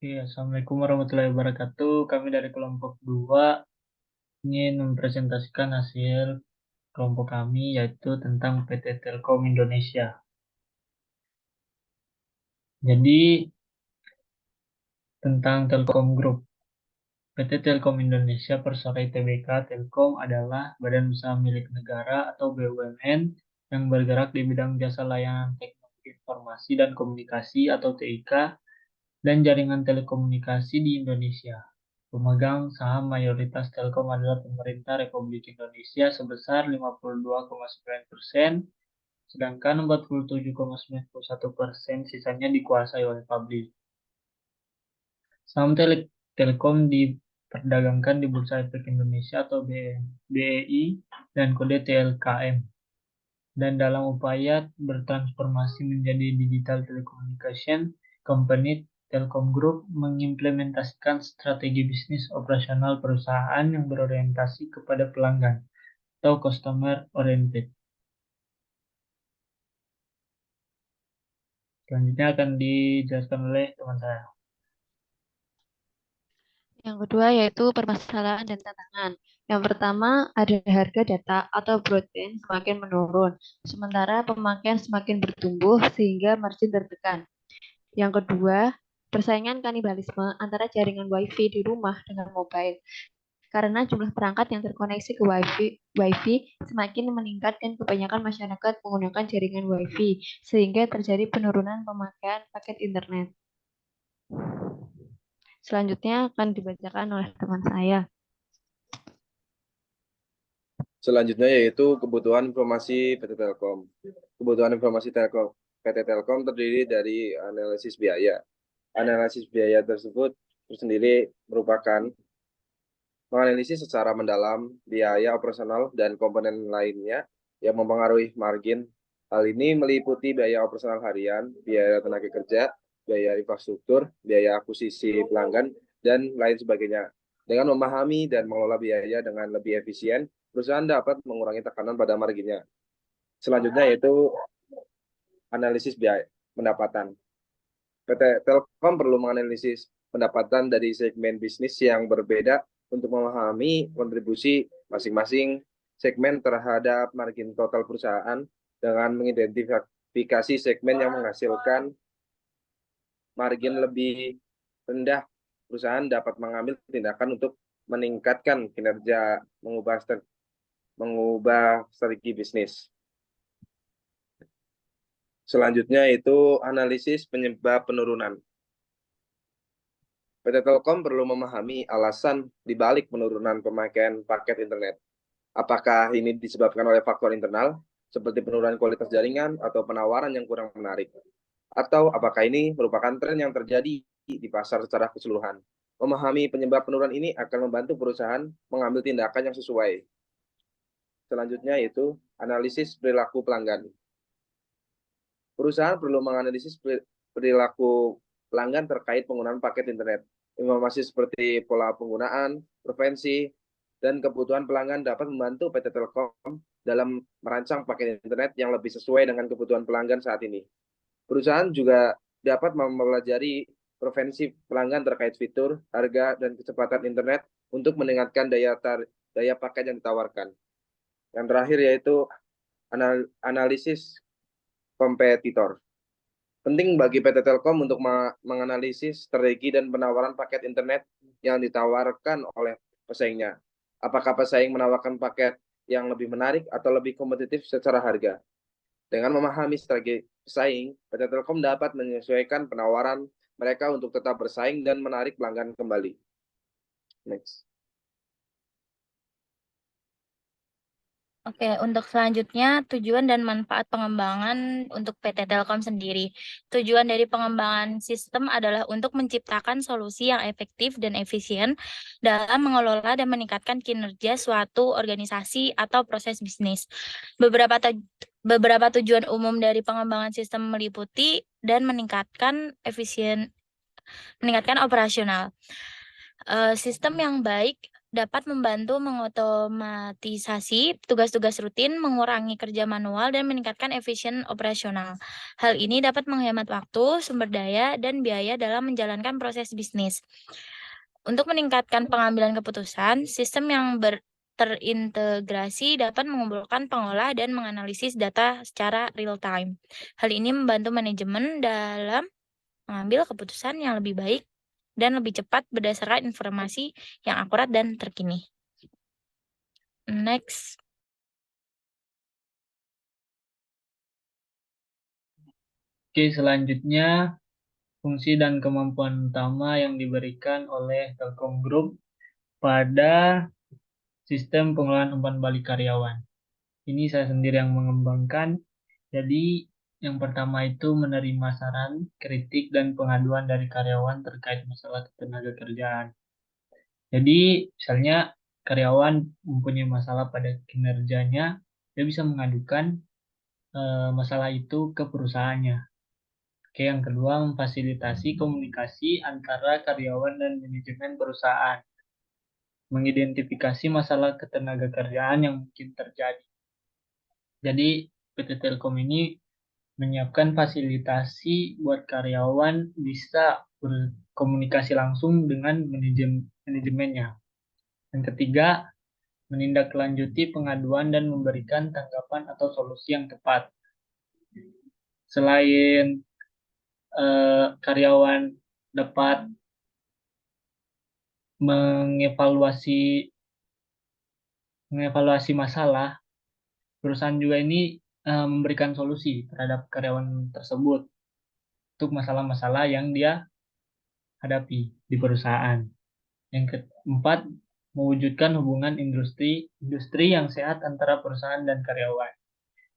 Assalamualaikum warahmatullahi wabarakatuh. Kami dari kelompok 2 ingin mempresentasikan hasil kelompok kami yaitu tentang PT Telkom Indonesia. Jadi tentang Telkom Group. PT Telkom Indonesia Persero Tbk Telkom adalah badan usaha milik negara atau BUMN yang bergerak di bidang jasa layanan teknologi informasi dan komunikasi atau TIK dan jaringan telekomunikasi di Indonesia. Pemegang saham mayoritas Telkom adalah pemerintah Republik Indonesia sebesar 52,9%, sedangkan 47,91% sisanya dikuasai oleh publik. Saham Telkom diperdagangkan di Bursa Efek Indonesia atau BEI dan kode TLKM. Dan dalam upaya bertransformasi menjadi digital telecommunication company, Telkom Group mengimplementasikan strategi bisnis operasional perusahaan yang berorientasi kepada pelanggan atau customer oriented. Selanjutnya akan dijelaskan oleh teman saya. Yang kedua yaitu permasalahan dan tantangan. Yang pertama ada harga data atau broadband semakin menurun, sementara pemakaian semakin bertumbuh sehingga margin tertekan. Yang kedua, persaingan kanibalisme antara jaringan WiFi di rumah dengan mobile. Karena jumlah perangkat yang terkoneksi ke WiFi semakin meningkat dan kebanyakan masyarakat menggunakan jaringan WiFi, sehingga terjadi penurunan pemakaian paket internet. Selanjutnya akan dibacakan oleh teman saya. Selanjutnya yaitu kebutuhan informasi PT Telkom. Kebutuhan informasi PT Telkom terdiri dari analisis biaya. Analisis biaya tersebut tersendiri merupakan menganalisis secara mendalam biaya operasional dan komponen lainnya yang mempengaruhi margin. Hal ini meliputi biaya operasional harian, biaya tenaga kerja, biaya infrastruktur, biaya akuisisi pelanggan, dan lain sebagainya. Dengan memahami dan mengelola biaya dengan lebih efisien, perusahaan dapat mengurangi tekanan pada marginnya. Selanjutnya yaitu analisis biaya pendapatan. PT Telkom perlu menganalisis pendapatan dari segmen bisnis yang berbeda untuk memahami kontribusi masing-masing segmen terhadap margin total perusahaan dengan mengidentifikasi segmen yang menghasilkan margin lebih rendah. Perusahaan dapat mengambil tindakan untuk meningkatkan kinerja, mengubah strategi bisnis. Selanjutnya itu analisis penyebab penurunan. PT Telkom perlu memahami alasan dibalik penurunan pemakaian paket internet. Apakah ini disebabkan oleh faktor internal, seperti penurunan kualitas jaringan atau penawaran yang kurang menarik? Atau apakah ini merupakan tren yang terjadi di pasar secara keseluruhan? Memahami penyebab penurunan ini akan membantu perusahaan mengambil tindakan yang sesuai. Selanjutnya yaitu analisis perilaku pelanggan. Perusahaan perlu menganalisis perilaku pelanggan terkait penggunaan paket internet. Informasi seperti pola penggunaan, preferensi, dan kebutuhan pelanggan dapat membantu PT Telkom dalam merancang paket internet yang lebih sesuai dengan kebutuhan pelanggan saat ini. Perusahaan juga dapat mempelajari preferensi pelanggan terkait fitur, harga, dan kecepatan internet untuk meningkatkan daya paket yang ditawarkan. Yang terakhir yaitu analisis kompetitor. Penting bagi PT Telkom untuk menganalisis strategi dan penawaran paket internet yang ditawarkan oleh pesaingnya. Apakah pesaing menawarkan paket yang lebih menarik atau lebih kompetitif secara harga? Dengan memahami strategi pesaing, PT Telkom dapat menyesuaikan penawaran mereka untuk tetap bersaing dan menarik pelanggan kembali. Next. Oke, untuk selanjutnya tujuan dan manfaat pengembangan untuk PT Telkom sendiri. Tujuan dari pengembangan sistem adalah untuk menciptakan solusi yang efektif dan efisien dalam mengelola dan meningkatkan kinerja suatu organisasi atau proses bisnis. Beberapa tujuan umum dari pengembangan sistem meliputi dan meningkatkan meningkatkan operasional. Sistem yang baik dapat membantu mengotomatisasi tugas-tugas rutin, mengurangi kerja manual, dan meningkatkan efisien operasional. Hal ini dapat menghemat waktu, sumber daya, dan biaya dalam menjalankan proses bisnis. Untuk meningkatkan pengambilan keputusan, sistem yang terintegrasi dapat mengumpulkan, pengolah, dan menganalisis data secara real-time. Hal ini membantu manajemen dalam mengambil keputusan yang lebih baik dan lebih cepat berdasarkan informasi yang akurat dan terkini. Next. Oke, selanjutnya fungsi dan kemampuan utama yang diberikan oleh Telkom Group pada sistem pengelolaan umpan balik karyawan. Ini saya sendiri yang mengembangkan. Jadi, yang pertama itu menerima saran, kritik, dan pengaduan dari karyawan terkait masalah ketenaga kerjaan. Jadi, misalnya karyawan mempunyai masalah pada kinerjanya, dia bisa mengadukan masalah itu ke perusahaannya. Oke, yang kedua, memfasilitasi komunikasi antara karyawan dan manajemen perusahaan. Mengidentifikasi masalah ketenaga kerjaan yang mungkin terjadi. Jadi, PT Telkom ini menyiapkan fasilitasi buat karyawan bisa berkomunikasi langsung dengan manajemennya. Yang ketiga, menindaklanjuti pengaduan dan memberikan tanggapan atau solusi yang tepat. Selain karyawan dapat mengevaluasi masalah, perusahaan juga ini memberikan solusi terhadap karyawan tersebut untuk masalah-masalah yang dia hadapi di perusahaan. Yang keempat, mewujudkan hubungan industri yang sehat antara perusahaan dan karyawan.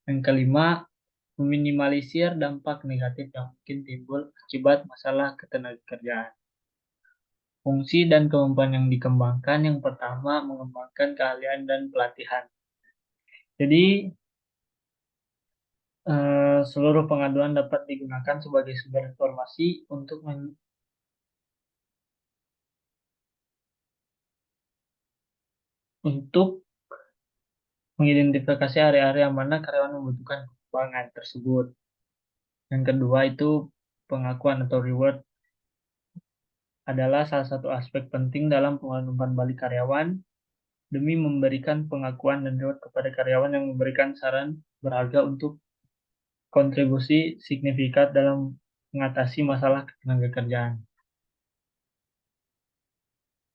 Yang kelima, meminimalisir dampak negatif yang mungkin timbul akibat masalah ketenagakerjaan. Fungsi dan kemampuan yang dikembangkan, yang pertama, mengembangkan keahlian dan pelatihan. Jadi, seluruh pengaduan dapat digunakan sebagai sumber informasi untuk mengidentifikasi area-area mana karyawan membutuhkan pengembangan tersebut. Yang kedua itu pengakuan atau reward adalah salah satu aspek penting dalam pengelolaan umpan balik karyawan demi memberikan pengakuan dan reward kepada karyawan yang memberikan saran berharga untuk kontribusi signifikan dalam mengatasi masalah ketenagakerjaan.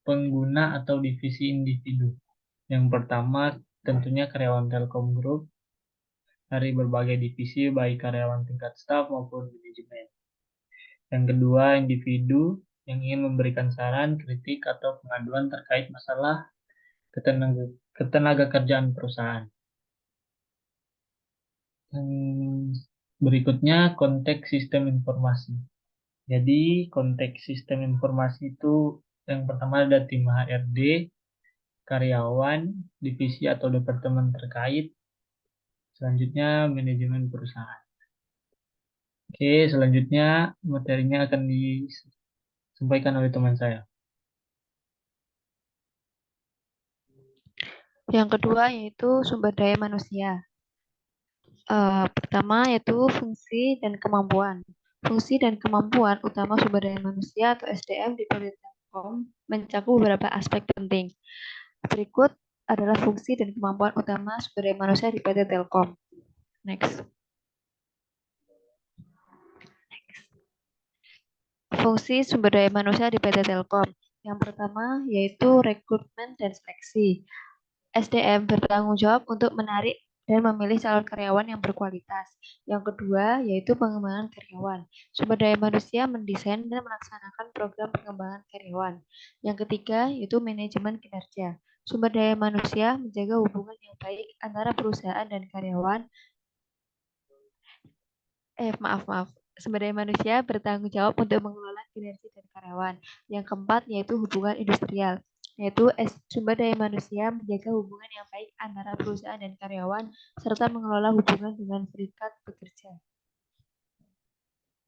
Pengguna atau divisi individu. Yang pertama tentunya karyawan Telkom Group dari berbagai divisi baik karyawan tingkat staf maupun manajemen. Yang kedua, individu yang ingin memberikan saran, kritik, atau pengaduan terkait masalah ketenagakerjaan perusahaan. Yang berikutnya, konteks sistem informasi. Jadi, konteks sistem informasi itu yang pertama ada tim HRD, karyawan, divisi atau departemen terkait, selanjutnya manajemen perusahaan. Oke, selanjutnya materinya akan disampaikan oleh teman saya. Yang kedua yaitu sumber daya manusia. Pertama yaitu fungsi dan kemampuan. Fungsi dan kemampuan utama sumber daya manusia atau SDM di PT Telkom mencakup beberapa aspek penting. Berikut adalah fungsi dan kemampuan utama sumber daya manusia di PT Telkom. Next. Fungsi sumber daya manusia di PT Telkom. Yang pertama yaitu rekrutmen dan seleksi. SDM bertanggung jawab untuk menarik dan memilih calon karyawan yang berkualitas. Yang kedua yaitu pengembangan karyawan. Sumber daya manusia mendesain dan melaksanakan program pengembangan karyawan. Yang ketiga yaitu manajemen kinerja. Sumber daya manusia menjaga hubungan yang baik antara perusahaan dan karyawan. Maaf. Sumber daya manusia bertanggung jawab untuk mengelola kinerja dan karyawan. Yang keempat yaitu hubungan industrial, yaitu sumber daya manusia menjaga hubungan yang baik antara perusahaan dan karyawan serta mengelola hubungan dengan serikat pekerja.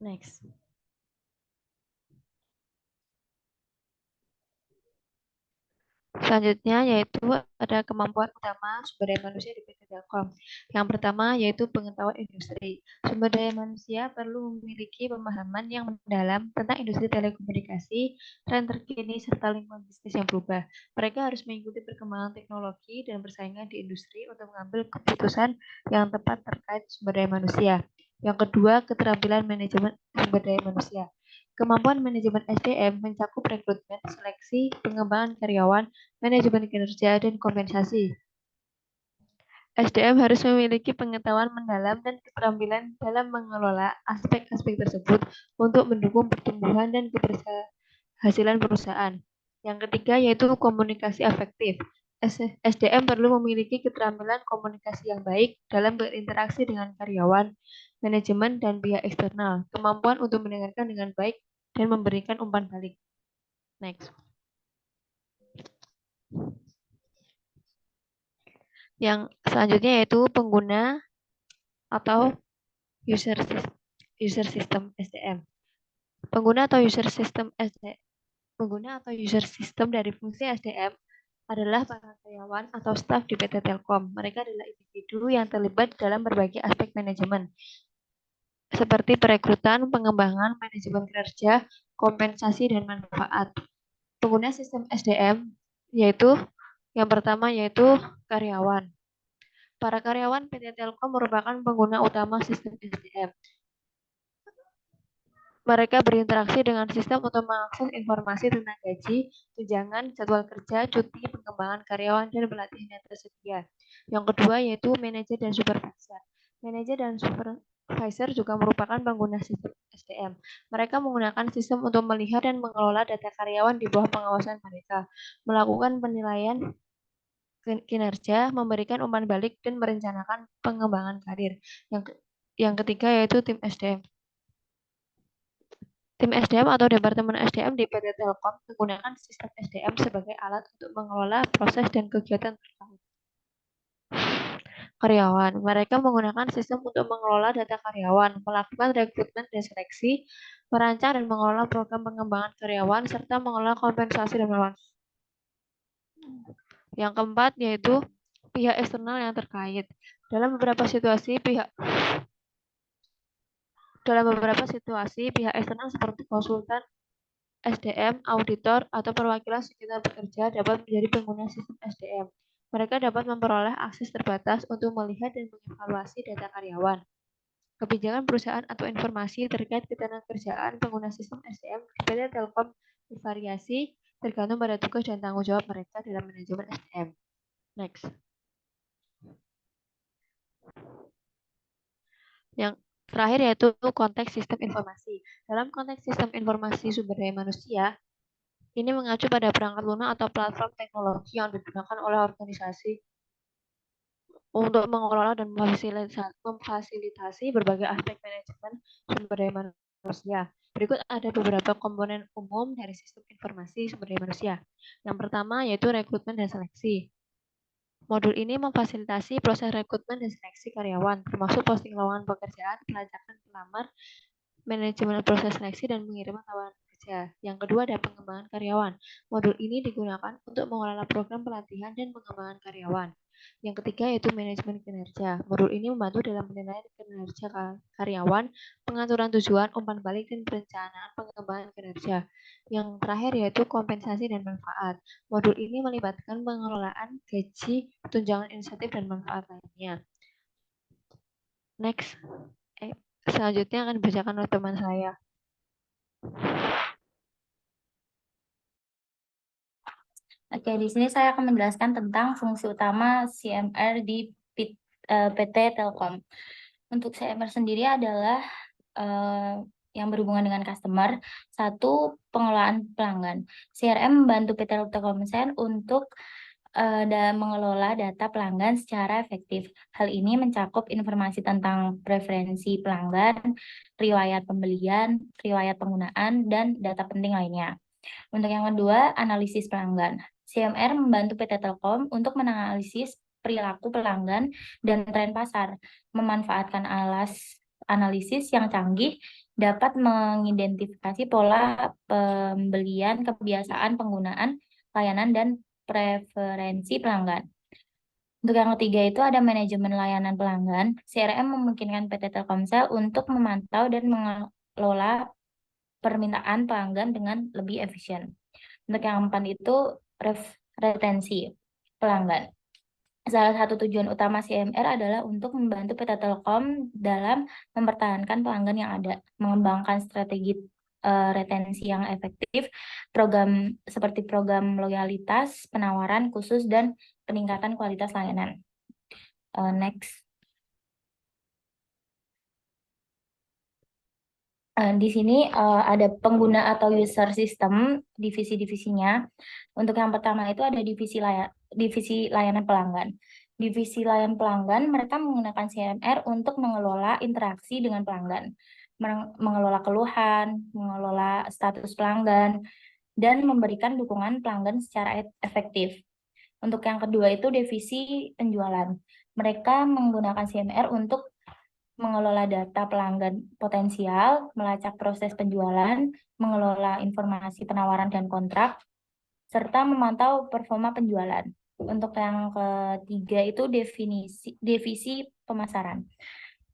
Next. Selanjutnya yaitu ada kemampuan utama sumber daya manusia di PT Telkom. Yang pertama yaitu pengetahuan industri. Sumber daya manusia perlu memiliki pemahaman yang mendalam tentang industri telekomunikasi, tren terkini, serta lingkungan bisnis yang berubah. Mereka harus mengikuti perkembangan teknologi dan persaingan di industri untuk mengambil keputusan yang tepat terkait sumber daya manusia. Yang kedua, keterampilan manajemen sumber daya manusia. Kemampuan manajemen SDM mencakup rekrutmen, seleksi, pengembangan karyawan, manajemen kinerja, dan kompensasi. SDM harus memiliki pengetahuan mendalam dan keterampilan dalam mengelola aspek-aspek tersebut untuk mendukung pertumbuhan dan keberhasilan perusahaan. Yang ketiga yaitu komunikasi efektif. SDM perlu memiliki keterampilan komunikasi yang baik dalam berinteraksi dengan karyawan, manajemen, dan pihak eksternal. Kemampuan untuk mendengarkan dengan baik dan memberikan umpan balik. Next. Yang selanjutnya yaitu pengguna atau user system SDM. Pengguna atau user system dari fungsi SDM adalah para karyawan atau staf di PT Telkom. Mereka adalah individu yang terlibat dalam berbagai aspek manajemen, seperti perekrutan, pengembangan, manajemen kinerja, kompensasi, dan manfaat. Pengguna sistem SDM yaitu yang pertama yaitu karyawan. Para karyawan PT Telkom merupakan pengguna utama sistem SDM. Mereka berinteraksi dengan sistem untuk mengakses informasi tentang gaji, tunjangan, jadwal kerja, cuti, pengembangan karyawan, dan pelatihan yang tersedia. Yang kedua yaitu manajer dan supervisor. Manajer dan supervisor juga merupakan pengguna sistem SDM. Mereka menggunakan sistem untuk melihat dan mengelola data karyawan di bawah pengawasan mereka, melakukan penilaian kinerja, memberikan umpan balik, dan merencanakan pengembangan karir. Yang ketiga yaitu tim SDM. Tim SDM atau Departemen SDM di PT Telkom menggunakan sistem SDM sebagai alat untuk mengelola proses dan kegiatan terkait. Karyawan. Mereka menggunakan sistem untuk mengelola data karyawan, melakukan rekrutmen dan seleksi, merancang dan mengelola program pengembangan karyawan, serta mengelola kompensasi dan manfaat. Yang keempat yaitu pihak eksternal yang terkait. Dalam beberapa situasi pihak eksternal seperti konsultan SDM, auditor, atau perwakilan sekitar bekerja dapat menjadi pengguna sistem SDM. Mereka dapat memperoleh akses terbatas untuk melihat dan mengevaluasi data karyawan, kebijakan perusahaan atau informasi terkait ketenagakerjaan pengguna sistem SDM di PT Telkom bervariasi tergantung pada tugas dan tanggung jawab mereka dalam manajemen SDM. Next. Yang terakhir yaitu konteks sistem informasi. Dalam konteks sistem informasi sumber daya manusia, ini mengacu pada perangkat lunak atau platform teknologi yang digunakan oleh organisasi untuk mengelola dan memfasilitasi berbagai aspek manajemen sumber daya manusia. Berikut ada beberapa komponen umum dari sistem informasi sumber daya manusia. Yang pertama yaitu rekrutmen dan seleksi. Modul ini memfasilitasi proses rekrutmen dan seleksi karyawan, termasuk posting lowongan pekerjaan, pelacakan pelamar, manajemen proses seleksi, dan pengiriman tawaran kerja. Yang kedua ada pengembangan karyawan. Modul ini digunakan untuk mengelola program pelatihan dan pengembangan karyawan. Yang ketiga yaitu manajemen kinerja. Modul ini membantu dalam penilaian kinerja karyawan, pengaturan tujuan, umpan balik, dan perencanaan pengembangan kinerja. Yang terakhir yaitu kompensasi dan manfaat. Modul ini melibatkan pengelolaan gaji, tunjangan insentif, dan manfaat lainnya. Next. Selanjutnya akan dibacakan oleh teman saya. Oke, di sini saya akan menjelaskan tentang fungsi utama CMR di PT Telkom. Untuk CMR sendiri adalah yang berhubungan dengan customer. Satu, pengelolaan pelanggan. CRM membantu PT Telkomsel untuk dan mengelola data pelanggan secara efektif. Hal ini mencakup informasi tentang preferensi pelanggan, riwayat pembelian, riwayat penggunaan, dan data penting lainnya. Untuk yang kedua, analisis pelanggan. CMR membantu PT Telkom untuk menganalisis perilaku pelanggan dan tren pasar, memanfaatkan analisis yang canggih dapat mengidentifikasi pola pembelian, kebiasaan penggunaan, layanan, dan preferensi pelanggan. Untuk yang ketiga itu ada manajemen layanan pelanggan. CRM memungkinkan PT Telkomsel untuk memantau dan mengelola permintaan pelanggan dengan lebih efisien. Untuk yang keempat itu retensi pelanggan. Salah satu tujuan utama CMR adalah untuk membantu PT Telkom dalam mempertahankan pelanggan yang ada, mengembangkan strategi retensi yang efektif, program seperti program loyalitas, penawaran khusus, dan peningkatan kualitas layanan. Next. Di sini ada pengguna atau user system, divisi-divisinya. Untuk yang pertama itu ada divisi layanan pelanggan. Divisi layanan pelanggan, mereka menggunakan CMR untuk mengelola interaksi dengan pelanggan, mengelola keluhan, mengelola status pelanggan, dan memberikan dukungan pelanggan secara efektif. Untuk yang kedua itu divisi penjualan. Mereka menggunakan CMR untuk mengelola data pelanggan potensial, melacak proses penjualan, mengelola informasi penawaran dan kontrak, serta memantau performa penjualan. Untuk yang ketiga itu divisi pemasaran.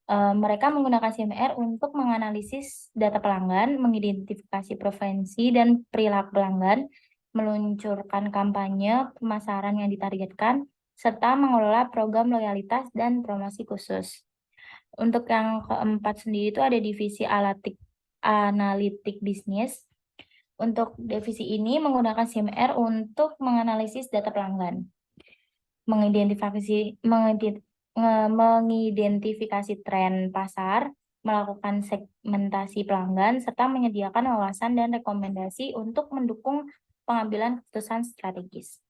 Mereka menggunakan CMR untuk menganalisis data pelanggan, mengidentifikasi preferensi dan perilaku pelanggan, meluncurkan kampanye pemasaran yang ditargetkan, serta mengelola program loyalitas dan promosi khusus. Untuk yang keempat sendiri itu ada divisi analitik bisnis. Untuk divisi ini menggunakan CMR untuk menganalisis data pelanggan, mengidentifikasi tren pasar, melakukan segmentasi pelanggan, serta menyediakan wawasan dan rekomendasi untuk mendukung pengambilan keputusan strategis.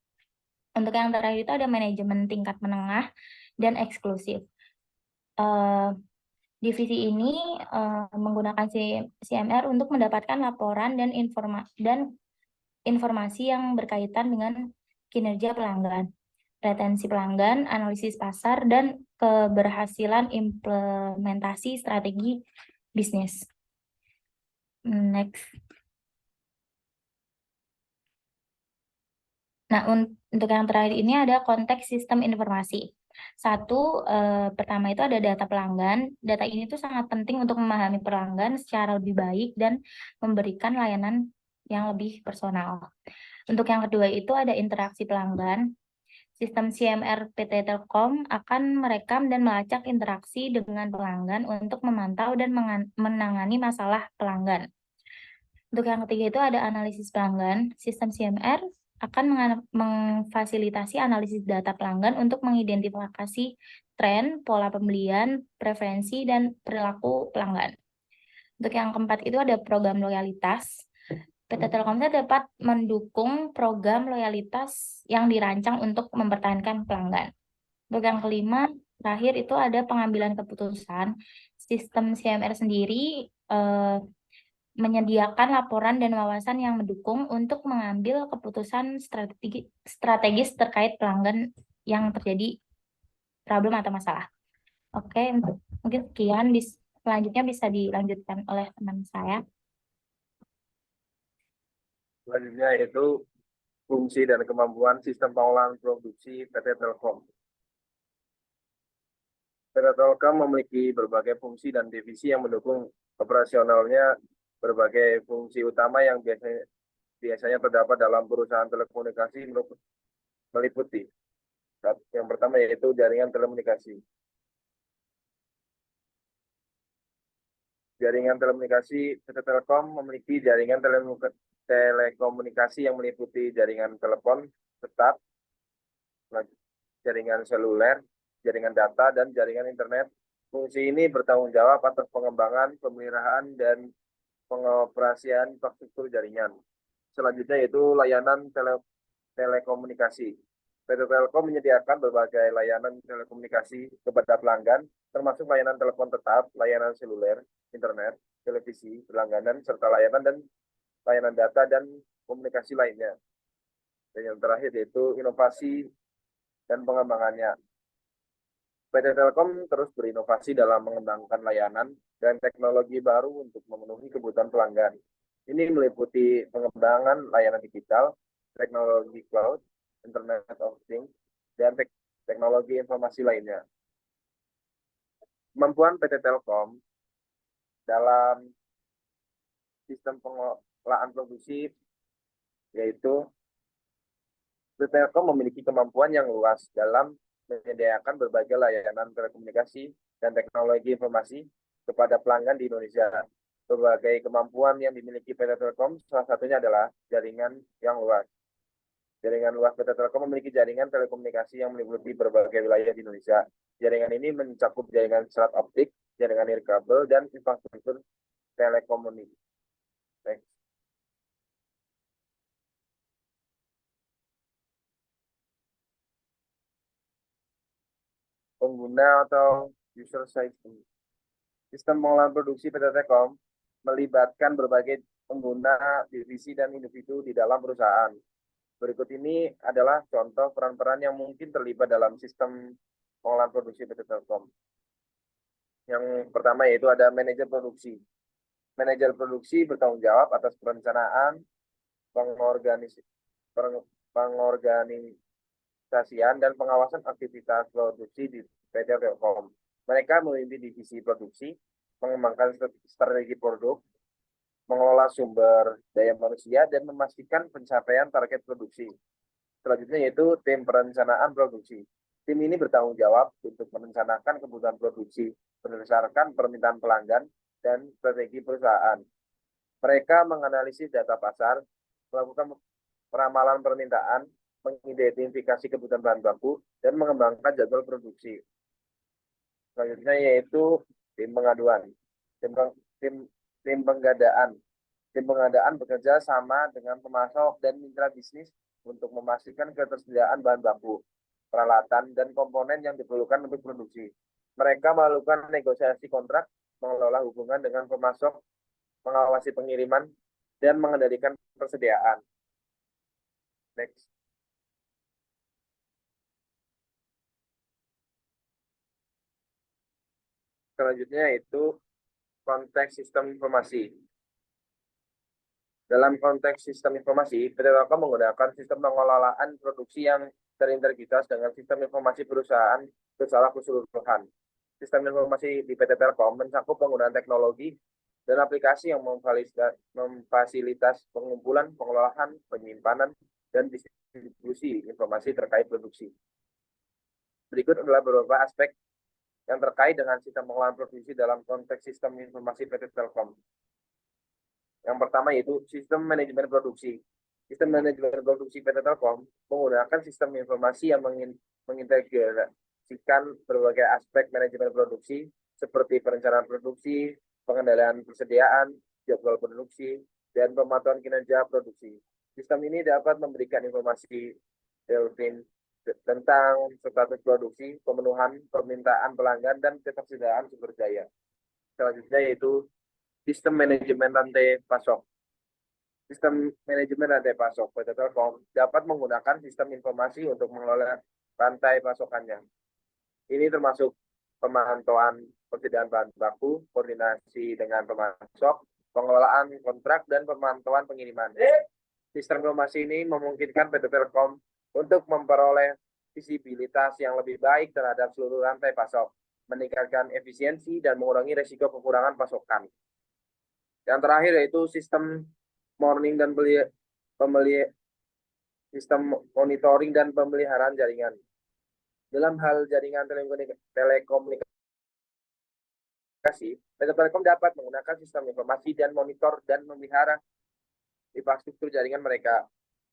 Untuk yang terakhir itu ada manajemen tingkat menengah dan eksklusif. Divisi ini menggunakan CMR untuk mendapatkan laporan dan informasi yang berkaitan dengan kinerja pelanggan, retensi pelanggan, analisis pasar, dan keberhasilan implementasi strategi bisnis. Next. Nah, untuk yang terakhir ini ada konteks sistem informasi. Satu, pertama itu ada data pelanggan. Data ini tuh sangat penting untuk memahami pelanggan secara lebih baik dan memberikan layanan yang lebih personal. Untuk yang kedua itu ada interaksi pelanggan. Sistem CMR PT Telkom akan merekam dan melacak interaksi dengan pelanggan untuk memantau dan menangani masalah pelanggan. Untuk yang ketiga itu ada analisis pelanggan. Sistem CMR akan memfasilitasi analisis data pelanggan untuk mengidentifikasi tren, pola pembelian, preferensi, dan perilaku pelanggan. Untuk yang keempat itu ada program loyalitas. PT Telkomsel dapat mendukung program loyalitas yang dirancang untuk mempertahankan pelanggan. Untuk yang kelima, terakhir itu ada pengambilan keputusan. Sistem CMR sendiri menyediakan laporan dan wawasan yang mendukung untuk mengambil keputusan strategis terkait pelanggan yang terjadi problem atau masalah. Oke, mungkin sekian. Selanjutnya bisa dilanjutkan oleh teman saya. Selanjutnya yaitu fungsi dan kemampuan sistem pengolahan produksi PT Telkom. PT Telkom memiliki berbagai fungsi dan divisi yang mendukung operasionalnya. Berbagai fungsi utama yang biasanya terdapat dalam perusahaan telekomunikasi meliputi. Yang pertama yaitu jaringan telekomunikasi. Jaringan telekomunikasi PT Telkom memiliki jaringan telekomunikasi yang meliputi jaringan telepon tetap, jaringan seluler, jaringan data, dan jaringan internet. Fungsi ini bertanggung jawab atas pengembangan, pemeliharaan, dan pengoperasian infrastruktur jaringan. Selanjutnya yaitu layanan telekomunikasi. PT Telkom menyediakan berbagai layanan telekomunikasi kepada pelanggan, termasuk layanan telepon tetap, layanan seluler, internet, televisi, berlangganan, serta layanan data dan komunikasi lainnya. Dan yang terakhir yaitu inovasi dan pengembangannya. PT Telkom terus berinovasi dalam mengembangkan layanan dan teknologi baru untuk memenuhi kebutuhan pelanggan. Ini meliputi pengembangan layanan digital, teknologi cloud, Internet of Things, dan teknologi informasi lainnya. Kemampuan PT Telkom dalam sistem pengelolaan produksi yaitu PT Telkom memiliki kemampuan yang luas dalam menyediakan berbagai layanan telekomunikasi dan teknologi informasi kepada pelanggan di Indonesia. Berbagai kemampuan yang dimiliki PT Telkom salah satunya adalah jaringan yang luas. Jaringan luas PT Telkom memiliki jaringan telekomunikasi yang meliputi berbagai wilayah di Indonesia. Jaringan ini mencakup jaringan serat optik, jaringan nirkabel, dan infrastruktur telekomunikasi. Pengguna atau user system. Sistem pengolahan produksi PT Telkom melibatkan berbagai pengguna, divisi, dan individu di dalam perusahaan. Berikut ini adalah contoh peran-peran yang mungkin terlibat dalam sistem pengolahan produksi PT Telkom. Yang pertama yaitu ada manajer produksi. Manajer produksi bertanggung jawab atas perencanaan, pengorganisasian, dan pengawasan aktivitas produksi di PT Telkom. Mereka memimpin divisi produksi, mengembangkan strategi produk, mengelola sumber daya manusia, dan memastikan pencapaian target produksi. Selanjutnya yaitu tim perencanaan produksi. Tim ini bertanggung jawab untuk merencanakan kebutuhan produksi berdasarkan permintaan pelanggan dan strategi perusahaan. Mereka menganalisis data pasar, melakukan peramalan permintaan, mengidentifikasi kebutuhan bahan baku, dan mengembangkan jadwal produksi. Selanjutnya yaitu tim pengaduan. Tim penggadaan. Tim pengadaan bekerja sama dengan pemasok dan mitra bisnis untuk memastikan ketersediaan bahan baku, peralatan, dan komponen yang diperlukan untuk produksi. Mereka melakukan negosiasi kontrak, mengelola hubungan dengan pemasok, mengawasi pengiriman, dan mengendalikan persediaan. Next. Selanjutnya itu konteks sistem informasi. Dalam konteks sistem informasi, PT Telkom menggunakan sistem pengelolaan produksi yang terintegritas dengan sistem informasi perusahaan secara keseluruhan. Sistem informasi di PT Telkom mencakup penggunaan teknologi dan aplikasi yang memfasilitas pengumpulan, pengelolaan, penyimpanan, dan distribusi informasi terkait produksi. Berikut adalah beberapa aspek yang terkait dengan sistem pengelolaan produksi dalam konteks sistem informasi PT Telkom. Yang pertama yaitu sistem manajemen produksi. Sistem manajemen produksi PT Telkom menggunakan sistem informasi yang mengintegrasikan berbagai aspek manajemen produksi seperti perencanaan produksi, pengendalian persediaan, jadwal produksi, dan pemantauan kinerja produksi. Sistem ini dapat memberikan informasi real-time tentang status produksi, pemenuhan permintaan pelanggan, dan ketersediaan sumber daya. Selanjutnya yaitu sistem manajemen rantai pasok. Sistem manajemen rantai pasok PT Telkom dapat menggunakan sistem informasi untuk mengelola rantai pasokannya. Ini termasuk pemantauan persediaan bahan baku, koordinasi dengan pemasok, pengelolaan kontrak, dan pemantauan pengiriman. Sistem informasi ini memungkinkan PT Telkom untuk memperoleh visibilitas yang lebih baik terhadap seluruh rantai pasok, meningkatkan efisiensi, dan mengurangi risiko kekurangan pasokan. Yang terakhir yaitu sistem sistem monitoring dan pemeliharaan jaringan. Dalam hal jaringan telekomunikasi, PT Telkom dapat menggunakan sistem informasi dan monitor dan memelihara infrastruktur jaringan mereka.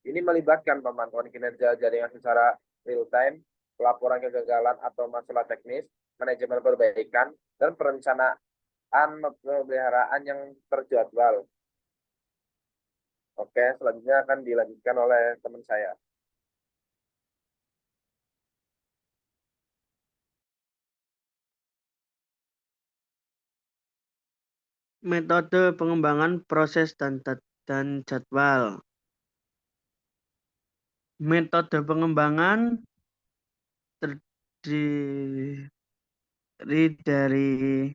Ini melibatkan pemantauan kinerja jaringan secara real-time, pelaporan kegagalan atau masalah teknis, manajemen perbaikan, dan perencanaan pemeliharaan yang terjadwal. Oke, selanjutnya akan dilanjutkan oleh teman saya. Metode pengembangan proses dan jadwal. Metode pengembangan terdiri dari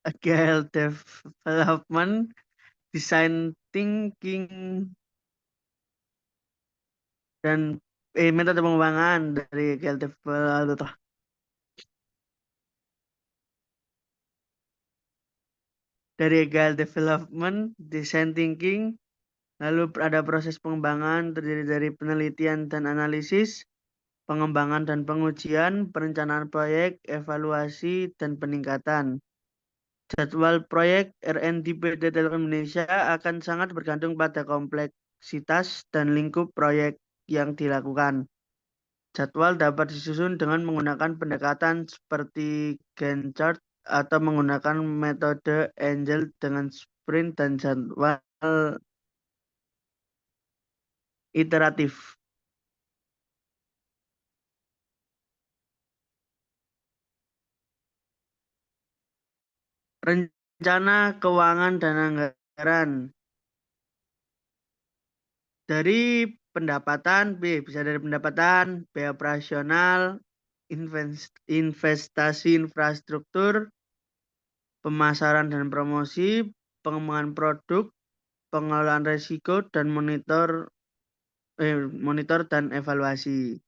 agile development, design thinking, dan metode pengembangan dari agile development. Dari agile development, design thinking, lalu ada proses pengembangan terdiri dari penelitian dan analisis, pengembangan dan pengujian, perencanaan proyek, evaluasi, dan peningkatan. Jadwal proyek R&D PT Telkom Indonesia akan sangat bergantung pada kompleksitas dan lingkup proyek yang dilakukan. Jadwal dapat disusun dengan menggunakan pendekatan seperti Gantt chart atau menggunakan metode Agile dengan sprint dan jadwal iteratif. Rencana keuangan dan anggaran. Dari pendapatan, bisa dari pendapatan, biaya operasional, investasi infrastruktur, pemasaran dan promosi, pengembangan produk, pengelolaan risiko, dan monitor dan evaluasi.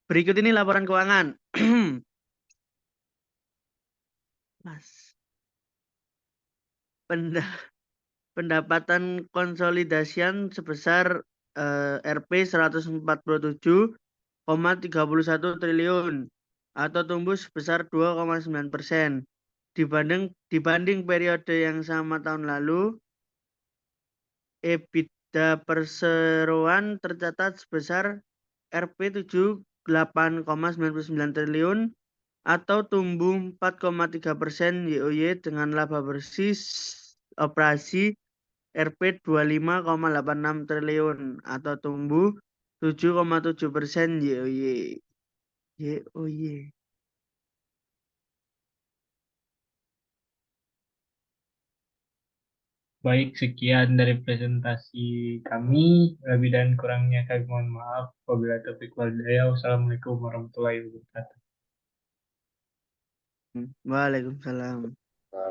Berikut ini laporan keuangan. Mas. Pendapatan konsolidasian sebesar Rp 147,31 triliun atau tumbuh sebesar 2,9%. Dibanding periode yang sama tahun lalu, EBITDA perseroan tercatat sebesar Rp 78,99 triliun atau tumbuh 4,3% YoY dengan laba bersih operasi Rp 25,86 triliun atau tumbuh 7,7% YoY. Baik, sekian dari presentasi kami. Lebih dan kurangnya kami mohon maaf. Wabillahi taufiq wal hidayah. Wassalamualaikum warahmatullahi wabarakatuh. Waalaikumsalam.